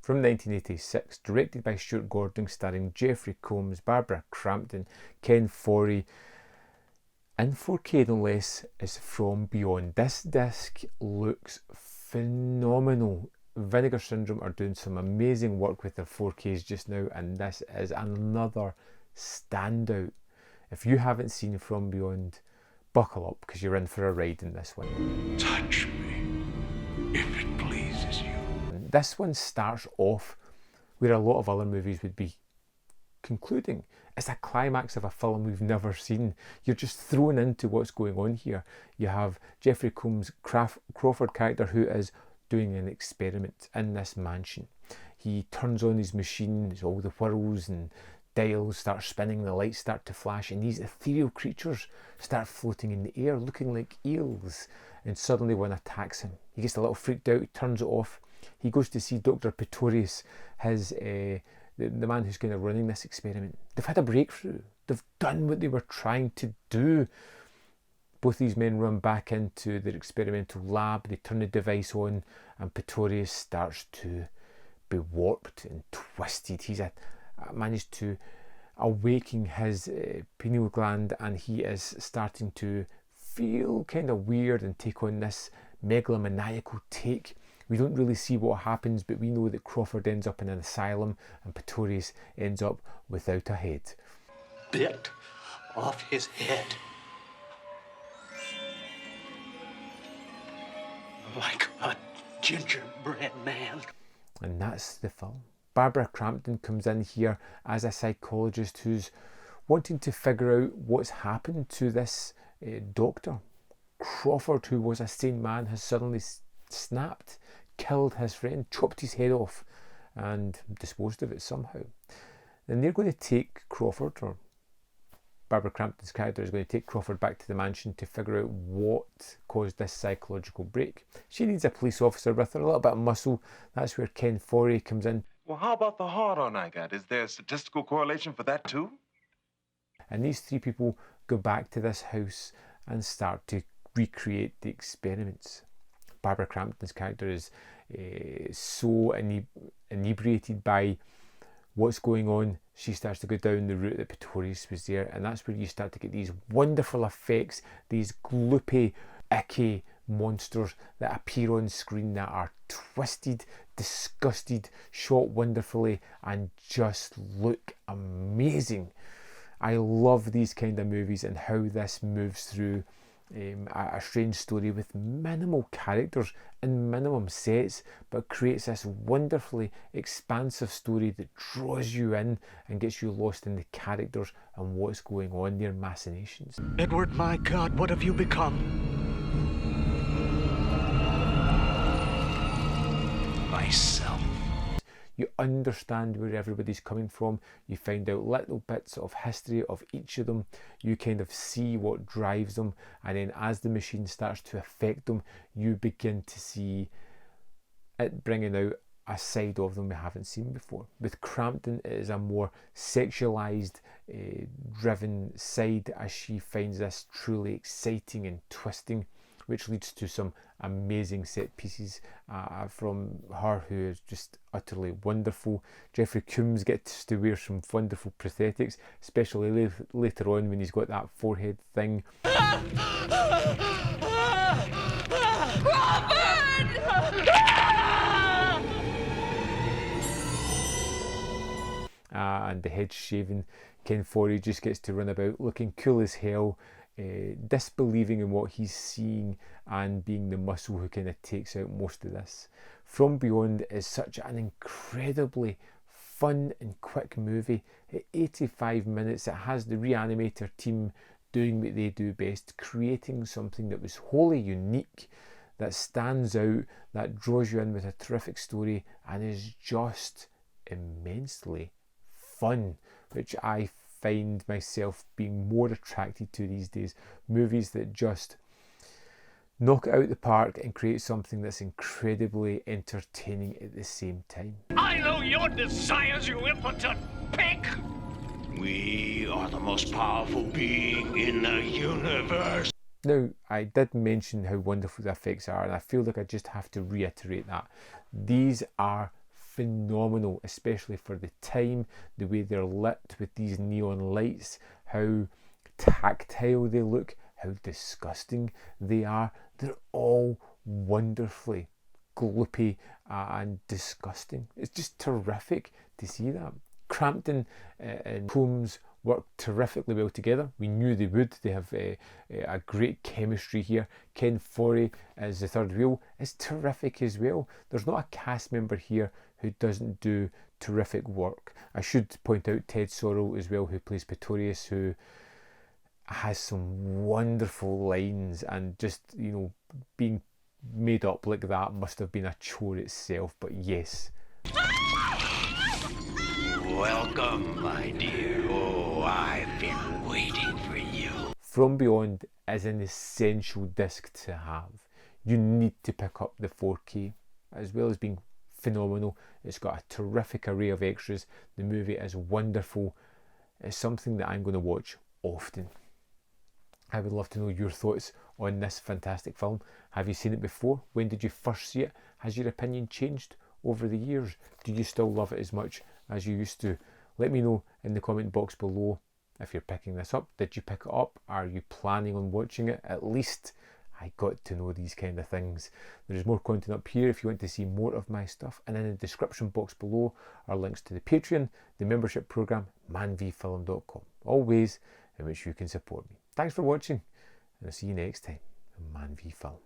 from 1986, directed by Stuart Gordon, starring Jeffrey Combs, Barbara Crampton, Ken Foree, in 4K no less, is From Beyond. This disc looks phenomenal. Vinegar Syndrome are doing some amazing work with their 4Ks just now, and this is another standout. If you haven't seen From Beyond, buckle up, because you're in for a ride in this one. Touch me, if it pleases you. And this one starts off where a lot of other movies would be concluding. It's a climax of a film we've never seen. You're just thrown into what's going on here. You have Jeffrey Combs' Crawford character, who is doing an experiment in this mansion. He turns on his machine, all the whirls and dials start spinning, the lights start to flash, and these ethereal creatures start floating in the air looking like eels, and suddenly one attacks him. He gets a little freaked out, he turns it off. He goes to see Dr. Pretorius, the man who's kind of running this experiment. They've had a breakthrough. They've done what they were trying to do. Both these men run back into their experimental lab, they turn the device on, and Pretorius starts to be warped and twisted. He's managed to awaken his pineal gland, and he is starting to feel kind of weird and take on this megalomaniacal take. We don't really see what happens, but we know that Crawford ends up in an asylum and Pretorius ends up without a head. Bit off his head. Like a gingerbread man. And that's the film. Barbara Crampton comes in here as a psychologist who's wanting to figure out what's happened to this doctor. Crawford, who was a sane man, has suddenly snapped, killed his friend, chopped his head off and disposed of it somehow. And they're going to take Crawford, or Barbara Crampton's character is going to take Crawford back to the mansion to figure out what caused this psychological break. She needs a police officer with her, a little bit of muscle. That's where Ken Foree comes in. Well, how about the hard-on I got? Is there a statistical correlation for that too? And these three people go back to this house and start to recreate the experiments. Barbara Crampton's character is so inebriated by what's going on, she starts to go down the route that Pretorius was there, and that's where you start to get these wonderful effects, these gloopy, icky monsters that appear on screen that are twisted, disgusted, shot wonderfully, and just look amazing. I love these kind of movies and how this moves through a strange story with minimal characters and minimum sets, but creates this wonderfully expansive story that draws you in and gets you lost in the characters and what's going on, their machinations. Edward, my God, what have you become? Myself. You understand where everybody's coming from. You find out little bits of history of each of them. You kind of see what drives them. And then as the machine starts to affect them, you begin to see it bringing out a side of them we haven't seen before. With Crampton, it is a more sexualized, driven side, as she finds this truly exciting and twisting, which leads to some amazing set pieces from her, who is just utterly wonderful. Jeffrey Combs gets to wear some wonderful prosthetics, especially later on when he's got that forehead thing. And the head shaven. Ken Foree just gets to run about looking cool as hell, disbelieving in what he's seeing and being the muscle who kind of takes out most of this. From Beyond is such an incredibly fun and quick movie. At 85 minutes, it has the Reanimator team doing what they do best, creating something that was wholly unique, that stands out, that draws you in with a terrific story, and is just immensely fun, which I find myself being more attracted to these days. Movies that just knock it out the park and create something that's incredibly entertaining at the same time. I know your desires, you impotent pig! We are the most powerful being in the universe. Now, I did mention how wonderful the effects are, and I feel like I just have to reiterate that. These are phenomenal, especially for the time, the way they're lit with these neon lights, how tactile they look, how disgusting they are. They're all wonderfully gloopy and disgusting. It's just terrific to see that. Crampton and Combs work terrifically well together. We knew they would. They have a great chemistry here. Ken Forey as the third wheel is terrific as well. There's not a cast member here who doesn't do terrific work. I should point out Ted Sorrell as well, who plays Pretorius, who has some wonderful lines, and just, you know, being made up like that must have been a chore itself. But yes. Welcome, my dear. Oh, I've been waiting for you. From Beyond is an essential disc to have. You need to pick up the 4K. As well as being phenomenal, it's got a terrific array of extras. The movie is wonderful. It's something that I'm going to watch often. I would love to know your thoughts on this fantastic film. Have you seen it before? When did you first see it? Has your opinion changed over the years? Do you still love it as much as you used to? Let me know in the comment box below if you're picking this up. Did you pick it up? Are you planning on watching it? At least I got to know these kind of things. There's more content up here if you want to see more of my stuff, and in the description box below are links to the Patreon, the membership program, manvfilm.com, all ways in which you can support me. Thanks for watching, and I'll see you next time on Man v Film.